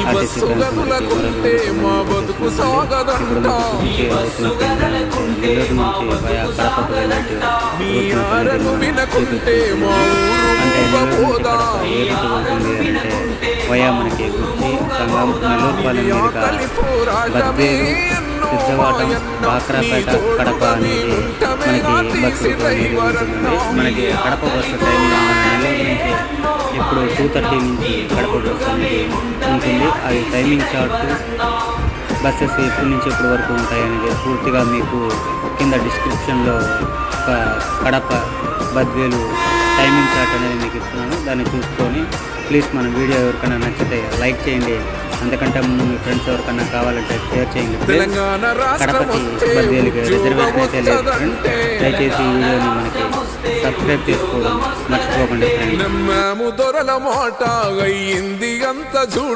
అతి సిద్ధాంతం మా బతుకు సాగదంట నెల్లూరు నుంచి వయా కడపకు వెళ్ళేటి అంటే ఏ రూట్ వెళ్తుంది అంటే వయా మనకి గుర్తి సంగం నెల్లూరుపాలెం మీదుగా బద్వేలు సిద్ధవాటం బాక్రాపేట కడప అనేది మనకి బస్సు అనేది ఉంటుంది. మనకి కడప బస్సు టైమింగ్ నెల్లూరు నుంచి ఇప్పుడు 2:30 నుంచి కడప బస్సు అనేది ఉంటుంది. అది టైమింగ్ చార్ట్ బస్సెస్ ఎప్పటి నుంచి ఎప్పటి వరకు ఉంటాయి అనేది పూర్తిగా మీకు కింద డిస్క్రిప్షన్లో ఒక కడప బద్వేలు టైమింగ్ చార్ట్ అనేది మీకు ఇస్తున్నాను. దాన్ని చూసుకొని ప్లీజ్ మన వీడియో ఎవరికైనా నచ్చితే లైక్ చేయండి. అంతకంటే ముందు మీ ఫ్రెండ్స్ ఎవరికైనా కావాలంటే షేర్ చేయండి. కడపకి బద్వేలుకి రిజర్వేషన్ అయితే లేదు ఫ్రెండ్స్. దయచేసి ఈ వీడియోని మనకి సబ్స్క్రైబ్ చేసుకోవడం మర్చిపోకండి ఫ్రెండ్స్.